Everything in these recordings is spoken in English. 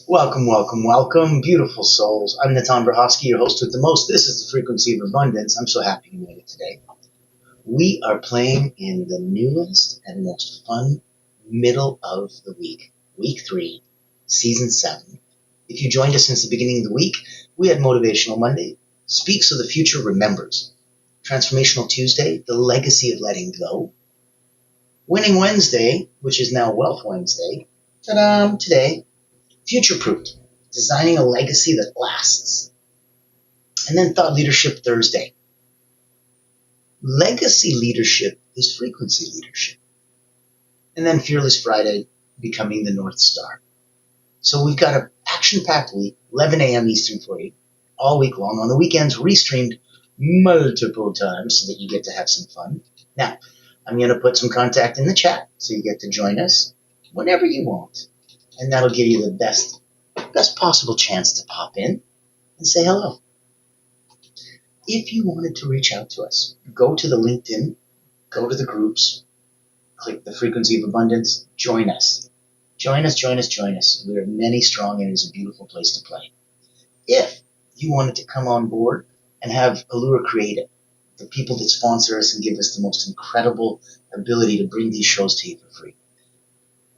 Welcome, welcome, welcome, beautiful souls. I'm Natan Brahowski, your host with the most. This is the Frequency of Abundance. I'm so happy you made it today. We are playing in the newest and most fun middle of the week 3, season 7. If you joined us since the beginning of the week, we had Motivational Monday, Speak So the Future Remembers, Transformational Tuesday, The Legacy of Letting Go, Winning Wednesday, which is now Wealth Wednesday, ta-da, today, Future Proofed, Designing a Legacy That Lasts. And then Thought Leadership Thursday. Legacy leadership is frequency leadership. And then Fearless Friday, Becoming the North Star. So we've got an action-packed week, 11 a.m. Eastern for you, all week long. On the weekends, restreamed multiple times so that you get to have some fun. Now, I'm going to put some contact in the chat so you get to join us whenever you want. And that'll give you the best possible chance to pop in and say hello. If you wanted to reach out to us, go to the LinkedIn, go to the groups, click the Frequency of Abundance, join us. Join us. We're many strong and it's a beautiful place to play. If you wanted to come on board and have Allure Creative, the people that sponsor us and give us the most incredible ability to bring these shows to you for free,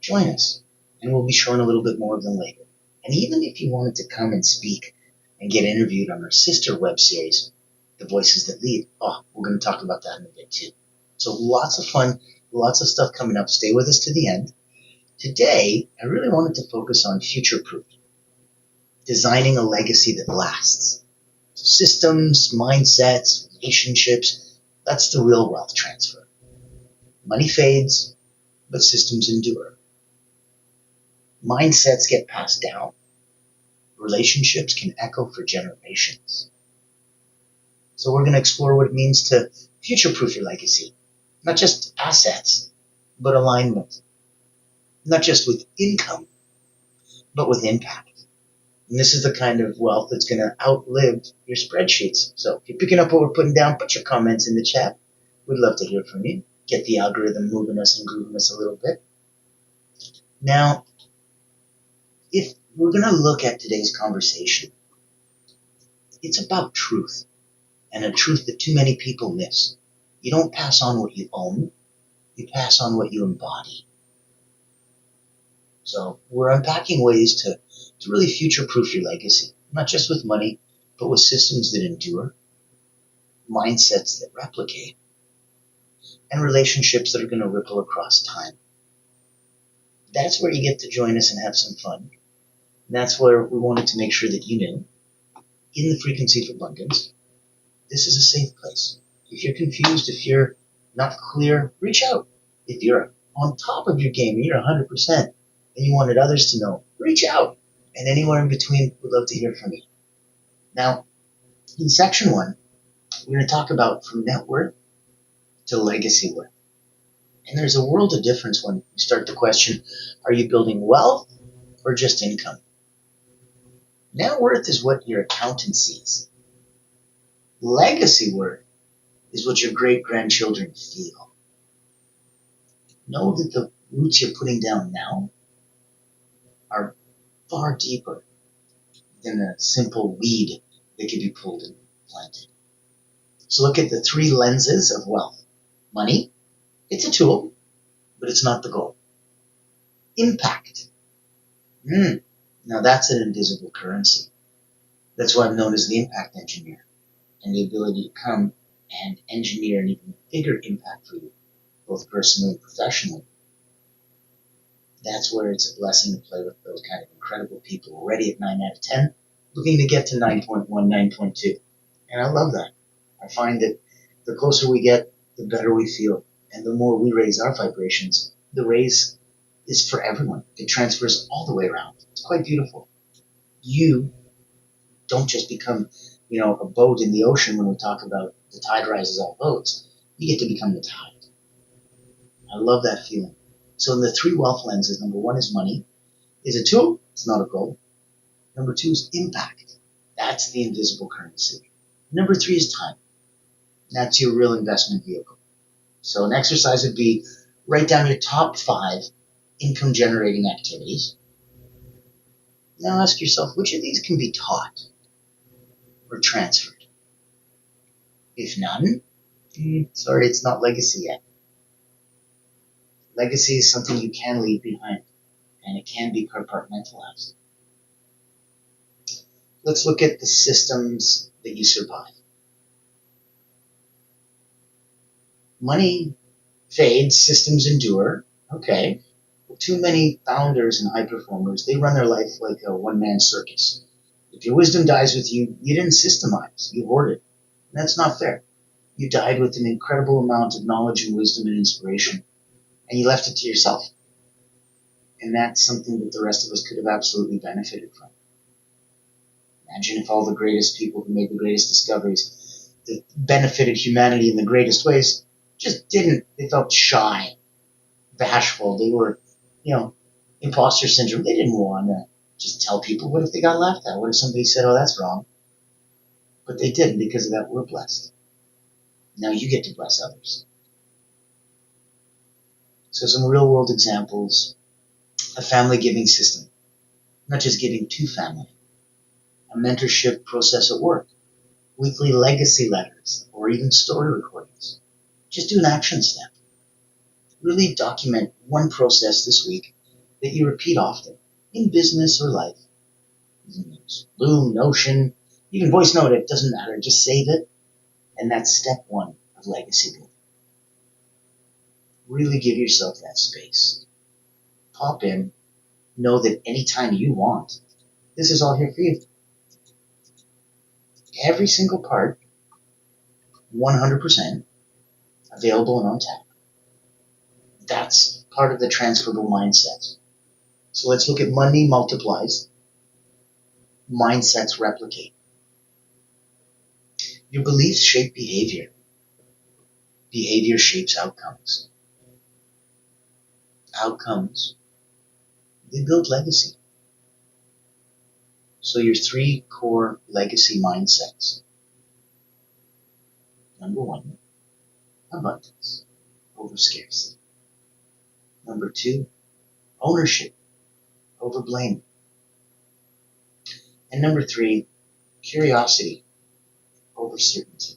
join us. And we'll be showing a little bit more of them later. And even if you wanted to come and speak and get interviewed on our sister web series, The Voices That Lead, we're going to talk about that in a bit too. So lots of fun, lots of stuff coming up. Stay with us to the end. Today, I really wanted to focus on future-proof, designing a legacy that lasts. Systems, mindsets, relationships, that's the real wealth transfer. Money fades, but systems endure. Mindsets get passed down. Relationships can echo for generations. So we're going to explore what it means to future-proof your legacy. Not just assets, but alignment. Not just with income, but with impact. And this is the kind of wealth that's going to outlive your spreadsheets. So if you're picking up what we're putting down, put your comments in the chat. We'd love to hear from you. Get the algorithm moving us and grooving us a little bit. Now, if we're going to look at today's conversation, it's about truth, and a truth that too many people miss. You don't pass on what you own, you pass on what you embody. So we're unpacking ways to really future-proof your legacy, not just with money, but with systems that endure, mindsets that replicate, and relationships that are going to ripple across time. That's where you get to join us and have some fun. And that's where we wanted to make sure that you knew, in the Frequency of Abundance, this is a safe place. If you're confused, if you're not clear, reach out. If you're on top of your game and you're 100% and you wanted others to know, reach out. And anywhere in between, we'd love to hear from you. Now, in section 1, we're going to talk about from net worth to legacy worth. And there's a world of difference when you start to question, are you building wealth or just income? Net worth is what your accountant sees. Legacy worth is what your great-grandchildren feel. Know that the roots you're putting down now are far deeper than a simple weed that can be pulled and planted. So look at the 3 lenses of wealth. Money, it's a tool, but it's not the goal. Impact. Now that's an invisible currency. That's why I'm known as the impact engineer, and the ability to come and engineer an even bigger impact for you, both personally and professionally. That's where it's a blessing to play with those kind of incredible people, already at 9 out of 10, looking to get to 9.1, 9.2. And I love that. I find that the closer we get, the better we feel. And the more we raise our vibrations, the raise is for everyone. It transfers all the way around. It's quite beautiful. You don't just become, a boat in the ocean when we talk about the tide rises all boats. You get to become the tide. I love that feeling. So in the 3 wealth lenses, number 1 is money. Is a tool. It's not a goal. Number 2 is impact. That's the invisible currency. Number 3 is time. That's your real investment vehicle. So an exercise would be write down your top 5 income generating activities. Now ask yourself, which of these can be taught or transferred? If none, sorry, it's not legacy yet. Legacy is something you can leave behind, and it can be compartmentalized. Let's look at the systems that you survive. Money fades, systems endure. Okay. Too many founders and high performers, they run their life like a one-man circus. If your wisdom dies with you, you didn't systemize, you hoarded. And that's not fair. You died with an incredible amount of knowledge and wisdom and inspiration, and you left it to yourself. And that's something that the rest of us could have absolutely benefited from. Imagine if all the greatest people who made the greatest discoveries that benefited humanity in the greatest ways just didn't. They felt shy, bashful. They were, imposter syndrome. They didn't want to just tell people. What if they got laughed at? What if somebody said, oh, that's wrong? But they didn't. Because of that, we're blessed. Now you get to bless others. So some real world examples, a family giving system, not just giving to family, a mentorship process at work, weekly legacy letters, or even story recordings. Just do an action step. Really document one process this week that you repeat often in business or life. Loom, Notion, even voice note it, doesn't matter. Just save it. And that's step one of legacy building. Really give yourself that space. Pop in. Know that anytime you want, this is all here for you. Every single part, 100% available and on tap. That's part of the transferable mindset. So let's look at money multiplies, mindsets replicate. Your beliefs shape behavior. Behavior shapes outcomes. Outcomes, they build legacy. So your 3 core legacy mindsets. Number 1, abundance over scarcity. Number 2, ownership over blame. And number 3, curiosity over certainty.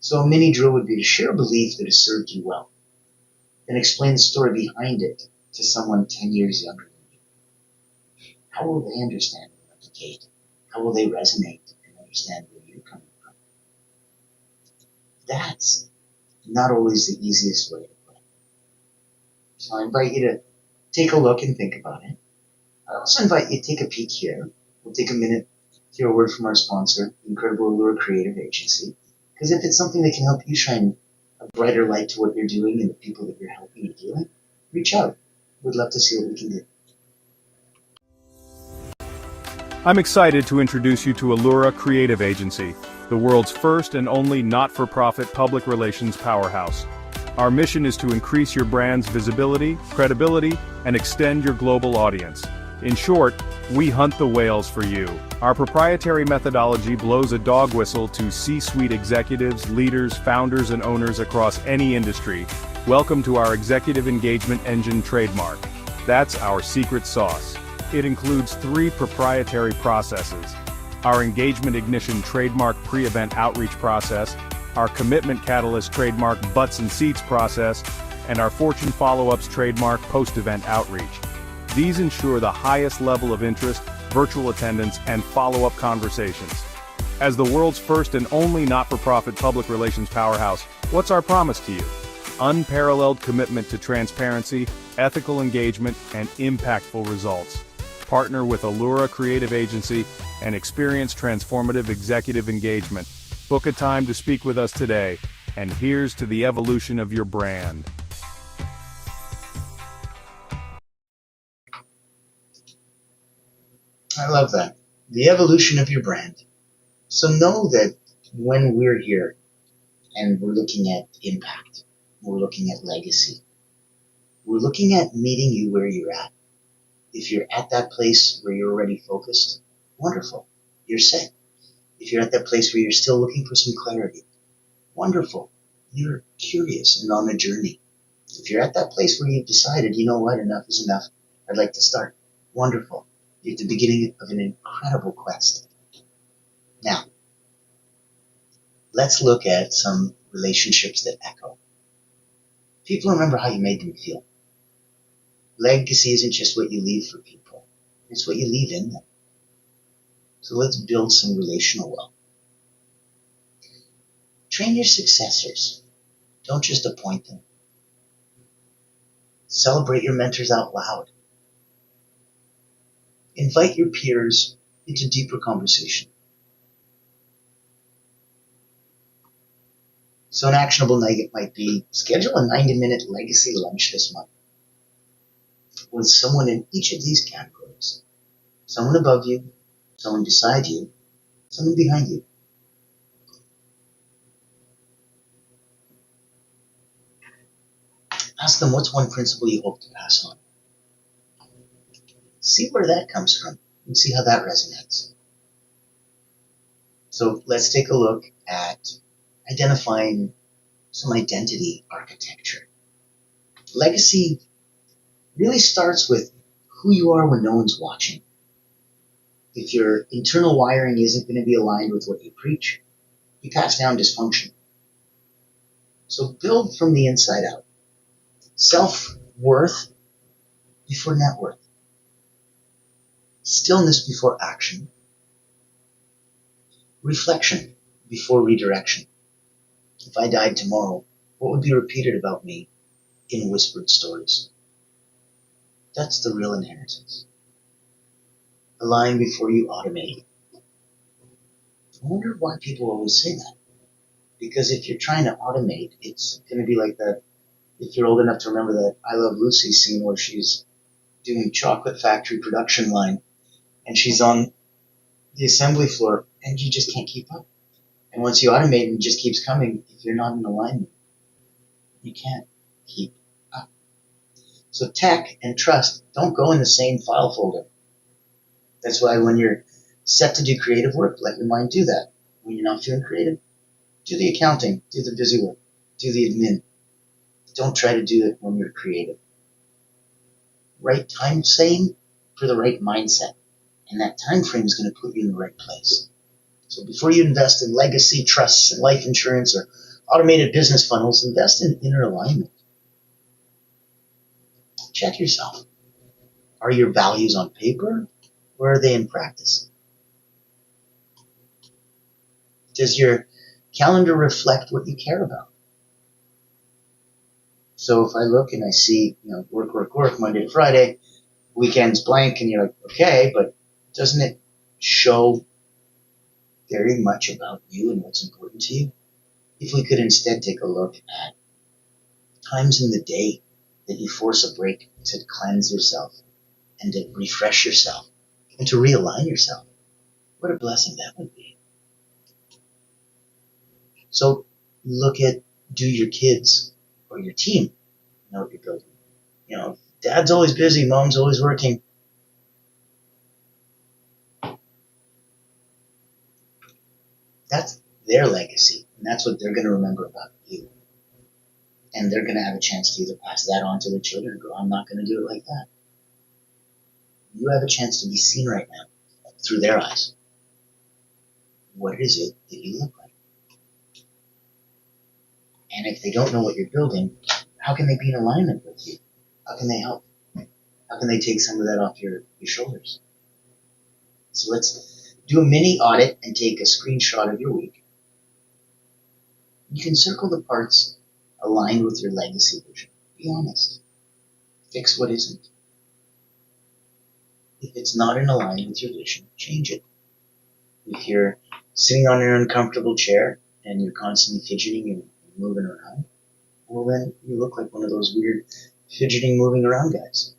So a mini drill would be to share a belief that has served you well, then explain the story behind it to someone 10 years younger than you. How will they understand and replicate? How will they resonate and understand where you're coming from? That's not always the easiest way to play. So I invite you to take a look and think about it. I also invite you to take a peek here. We'll take a minute to hear a word from our sponsor, the incredible Allure Creative Agency. Because if it's something that can help you shine a brighter light to what you're doing and the people that you're helping and healing, reach out. We'd love to see what we can do. I'm excited to introduce you to Allura Creative Agency, the world's first and only not-for-profit public relations powerhouse. Our mission is to increase your brand's visibility, credibility, and extend your global audience. In short, we hunt the whales for you. Our proprietary methodology blows a dog whistle to C-suite executives, leaders, founders, and owners across any industry. Welcome to our Executive Engagement Engine trademark. That's our secret sauce. It includes 3 proprietary processes: our Engagement Ignition trademark pre-event outreach process, our Commitment Catalyst trademark butts and seats process, and our Fortune Follow-ups trademark post-event outreach. These ensure the highest level of interest, virtual attendance, and follow-up conversations. As the world's first and only not-for-profit public relations powerhouse, what's our promise to you? Unparalleled commitment to transparency, ethical engagement, and impactful results. Partner with Allura Creative Agency and experience transformative executive engagement. Book a time to speak with us today, and here's to the evolution of your brand. I love that. The evolution of your brand. So know that when we're here and we're looking at impact, we're looking at legacy, we're looking at meeting you where you're at. If you're at that place where you're already focused, wonderful, you're set. If you're at that place where you're still looking for some clarity, wonderful, you're curious and on a journey. If you're at that place where you've decided, you know what, enough is enough, I'd like to start. Wonderful. You're at the beginning of an incredible quest. Now, let's look at some relationships that echo. People remember how you made them feel. Legacy isn't just what you leave for people. It's what you leave in them. So let's build some relational wealth. Train your successors. Don't just appoint them. Celebrate your mentors out loud. Invite your peers into deeper conversation. So an actionable nugget might be schedule a 90-minute legacy lunch this month with someone in each of these categories. Someone above you, someone beside you, someone behind you. Ask them what's one principle you hope to pass on. See where that comes from and see how that resonates. So let's take a look at identifying some identity architecture. Legacy really starts with who you are when no one's watching. If your internal wiring isn't going to be aligned with what you preach, you pass down dysfunction. So build from the inside out. Self-worth before net worth. Stillness before action. Reflection before redirection. If I died tomorrow, what would be repeated about me in whispered stories? That's the real inheritance. Align before you automate. I wonder why people always say that. Because if you're trying to automate, it's going to be like that. If you're old enough to remember that I Love Lucy scene where she's doing chocolate factory production line and she's on the assembly floor and you just can't keep up. And once you automate and it just keeps coming, if you're not in alignment, you can't keep up. So tech and trust don't go in the same file folder. That's why when you're set to do creative work, let your mind do that. When you're not feeling creative, do the accounting, do the busy work, do the admin. Don't try to do it when you're creative. Right time frame for the right mindset. And that time frame is going to put you in the right place. So before you invest in legacy trusts and life insurance or automated business funnels, invest in inner alignment. Check yourself. Are your values on paper or are they in practice? Does your calendar reflect what you care about? So if I look and I see, work, Monday to Friday, weekends blank, and you're like, okay, but doesn't it show very much about you and what's important to you? If we could instead take a look at times in the day that you force a break to cleanse yourself and to refresh yourself and to realign yourself, what a blessing that would be. So look at, do your kids or your team know what you're building? Dad's always busy, mom's always working. That's their legacy, and that's what they're going to remember about you. And they're going to have a chance to either pass that on to their children or go, I'm not going to do it like that. You have a chance to be seen right now through their eyes. What is it that you look like? And if they don't know what you're building, how can they be in alignment with you? How can they help? How can they take some of that off your shoulders? So let's do a mini audit and take a screenshot of your week. You can circle the parts aligned with your legacy vision. Be honest. Fix what isn't. If it's not in alignment with your vision, change it. If you're sitting on an uncomfortable chair and you're constantly fidgeting and moving around, well then you look like one of those weird fidgeting, moving around guys.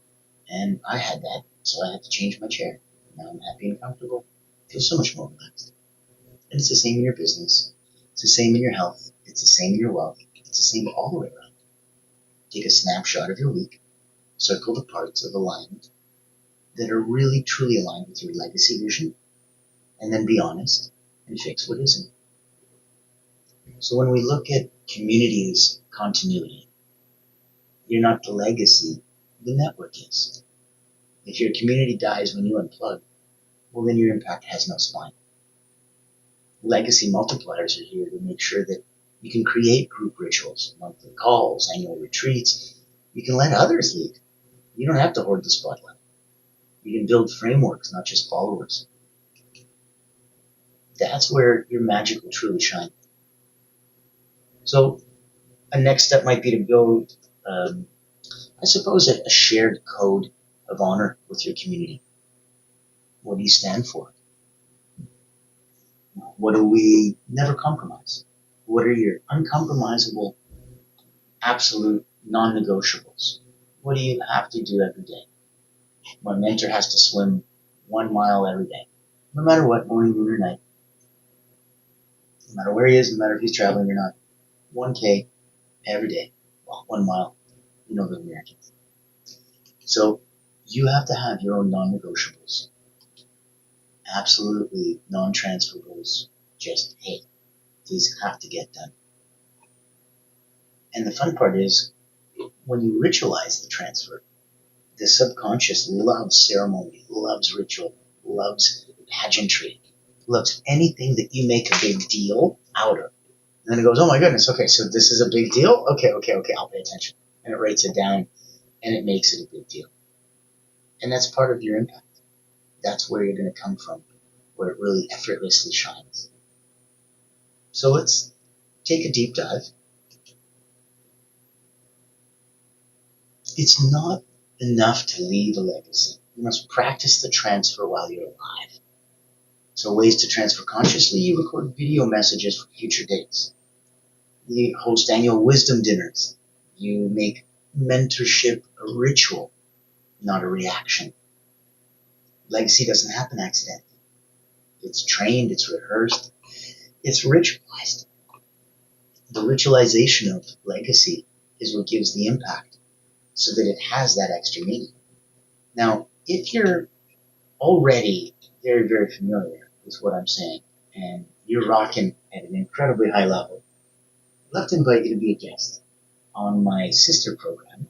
And I had that, so I had to change my chair. Now I'm happy and comfortable. I feel so much more relaxed. And it's the same in your business. It's the same in your health. It's the same in your wealth. It's the same all the way around. Take a snapshot of your week. Circle the parts of alignment that are really truly aligned with your legacy vision. And then be honest and fix what isn't. So when we look at community as continuity, you're not the legacy, the network is. If your community dies when you unplug, well, then your impact has no spine. Legacy multipliers are here to make sure that you can create group rituals, monthly calls, annual retreats. You can let others lead. You don't have to hoard the spotlight. You can build frameworks, not just followers. That's where your magic will truly shine. So a next step might be to build, I suppose, a shared code of honor with your community. What do you stand for? What do we never compromise? What are your uncompromisable, absolute non-negotiables? What do you have to do every day? My mentor has to swim 1 mile every day, no matter what, morning, noon, or night. No matter where he is, no matter if he's traveling or not. 1K every day. Well, 1 mile. You know the Americans. So you have to have your own non-negotiables. Absolutely non-transferables. Just, hey, these have to get done. And the fun part is, when you ritualize the transfer, the subconscious loves ceremony, loves ritual, loves pageantry, loves anything that you make a big deal out of. And then it goes, oh my goodness, okay, so this is a big deal? Okay, I'll pay attention. And it writes it down, and it makes it a big deal. And that's part of your impact. That's where you're going to come from, where it really effortlessly shines. So let's take a deep dive. It's not enough to leave a legacy. You must practice the transfer while you're alive. So ways to transfer consciously: you record video messages for future dates. You host annual wisdom dinners. You make mentorship a ritual, not a reaction. Legacy doesn't happen accidentally. It's trained, it's rehearsed, it's ritualized. The ritualization of legacy is what gives the impact, so that it has that extra meaning. Now, if you're already very, very familiar with what I'm saying, and you're rocking at an incredibly high level, I'd love to invite you to be a guest on my sister program,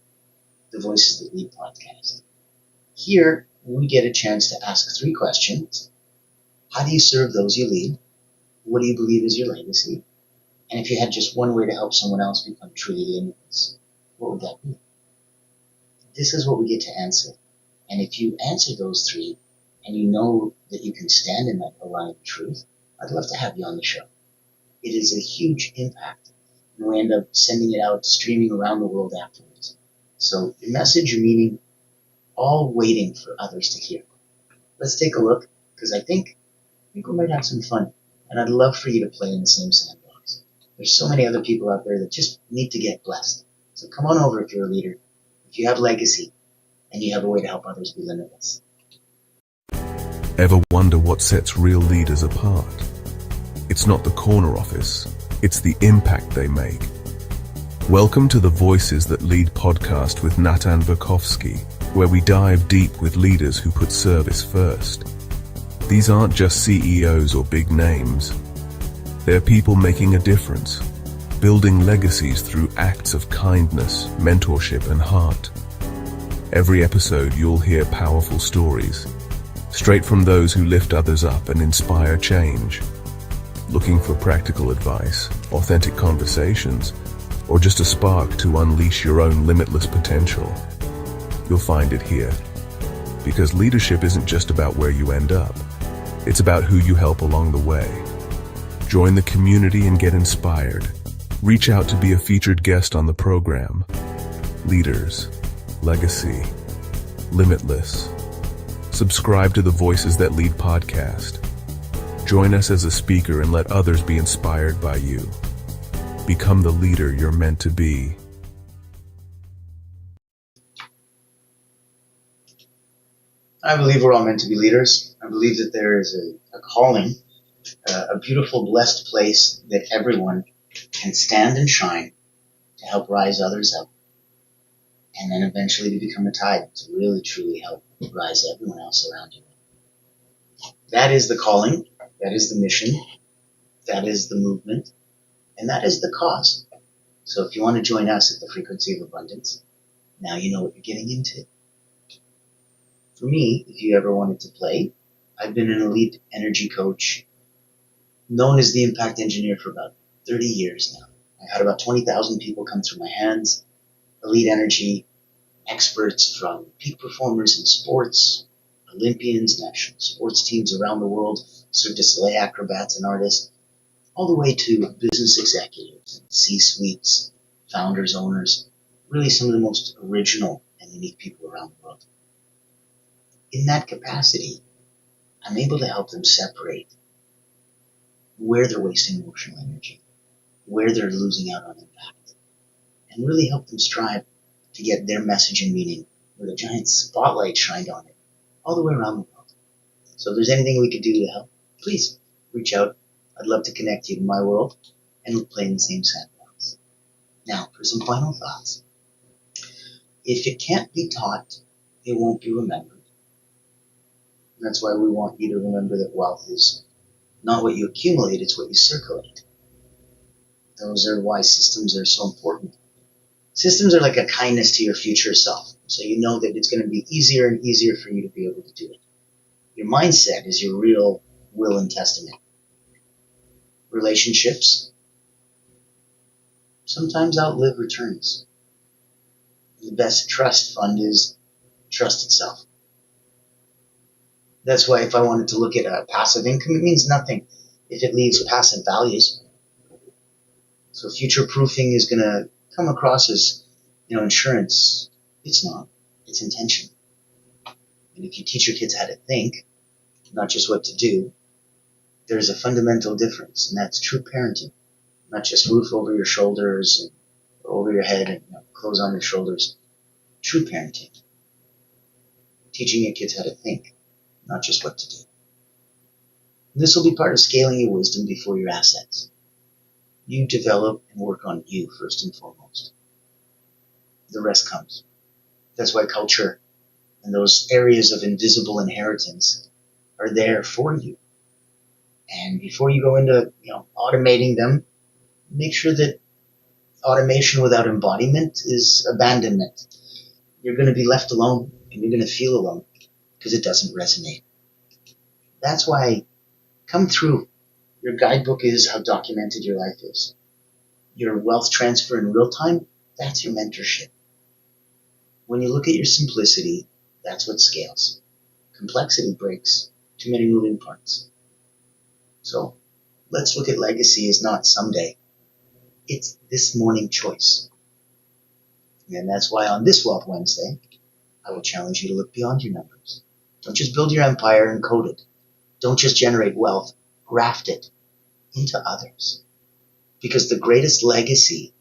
the Voices That Lead podcast. Here, we get a chance to ask 3 questions. How do you serve those you lead? What do you believe is your legacy? And if you had just one way to help someone else become truly limitless, what would that be? This is what we get to answer. And if you answer those 3, and you know that you can stand in that aligned truth, I'd love to have you on the show. It is a huge impact, and we end up sending it out, streaming around the world afterwards. So your message, your meaning, all waiting for others to hear. Let's take a look, because I think we might have some fun, and I'd love for you to play in the same sandbox. There's so many other people out there that just need to get blessed. So come on over if you're a leader, if you have legacy, and you have a way to help others be limitless. Ever wonder what sets real leaders apart? It's not the corner office, it's the impact they make. Welcome to the Voices That Lead podcast with Natan Verkovsky, where we dive deep with leaders who put service first. These aren't just CEOs or big names. They're people making a difference, building legacies through acts of kindness, mentorship, and heart. Every episode you'll hear powerful stories, straight from those who lift others up and inspire change. Looking for practical advice, authentic conversations, or just a spark to unleash your own limitless potential? You'll find it here. Because leadership isn't just about where you end up. It's about who you help along the way. Join the community and get inspired. Reach out to be a featured guest on the program. Leaders, legacy, limitless. Subscribe to the Voices That Lead podcast. Join us as a speaker and let others be inspired by you. Become the leader you're meant to be. I believe we're all meant to be leaders. I believe that there is a calling, a beautiful, blessed place that everyone can stand and shine to help rise others up, and then eventually to become a tide to really, truly help rise everyone else around you. That is the calling, that is the mission, that is the movement, and that is the cause. So if you want to join us at the Frequency of Abundance, now you know what you're getting into. For me, if you ever wanted to play, I've been an elite energy coach, known as the impact engineer for about 30 years now. I had about 20,000 people come through my hands, elite energy experts from peak performers in sports, Olympians, national sports teams around the world, Cirque du Soleil acrobats and artists, all the way to business executives, C-suites, founders, owners, really some of the most original and unique people around the world. In that capacity, I'm able to help them separate where they're wasting emotional energy, where they're losing out on impact, and really help them strive to get their message and meaning with a giant spotlight shined on it all the way around the world. So if there's anything we could do to help, please reach out. I'd love to connect you to my world and play in the same sandbox. Now, for some final thoughts. If it can't be taught, it won't be remembered. That's why we want you to remember that wealth is not what you accumulate, it's what you circulate. Those are why systems are so important. Systems are like a kindness to your future self. So you know that it's going to be easier and easier for you to be able to do it. Your mindset is your real will and testament. Relationships sometimes outlive returns. The best trust fund is trust itself. That's why if I wanted to look at a passive income, it means nothing if it leaves passive values. So future proofing is going to come across as, insurance. It's not. It's intention. And if you teach your kids how to think, not just what to do, there's a fundamental difference, and that's true parenting. Not just roof over your shoulders or over your head and clothes on your shoulders. True parenting. Teaching your kids how to think, not just what to do. And this will be part of scaling your wisdom before your assets. You develop and work on you first and foremost. The rest comes. That's why culture and those areas of invisible inheritance are there for you. And before you go into, automating them, make sure that automation without embodiment is abandonment. You're going to be left alone and you're going to feel alone because it doesn't resonate. That's why come through. Your guidebook is how documented your life is. Your wealth transfer in real time, that's your mentorship. When you look at your simplicity, that's what scales. Complexity breaks too many moving parts. So let's look at legacy as not someday. It's this morning choice. And that's why on this Wealth Wednesday, I will challenge you to look beyond your numbers. Don't just build your empire and code it. Don't just generate wealth, graft it into others. Because the greatest legacy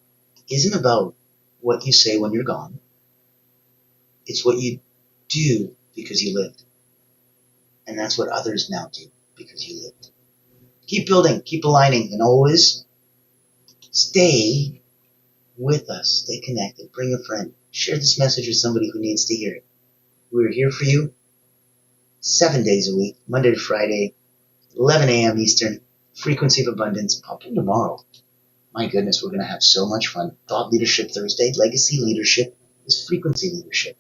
isn't about what you say when you're gone. It's what you do because you lived. And that's what others now do because you lived. Keep building, keep aligning, and always stay with us. Stay connected. Bring a friend. Share this message with somebody who needs to hear it. We're here for you 7 days a week, Monday to Friday, 11 a.m. Eastern. Frequency of Abundance. Pop in tomorrow. My goodness, we're going to have so much fun. Thought Leadership Thursday. Legacy Leadership is Frequency Leadership.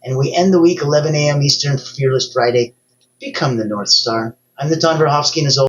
And we end the week 11 a.m. Eastern, Fearless Friday. Become the North Star. I'm the Don Verhofsky, and as always,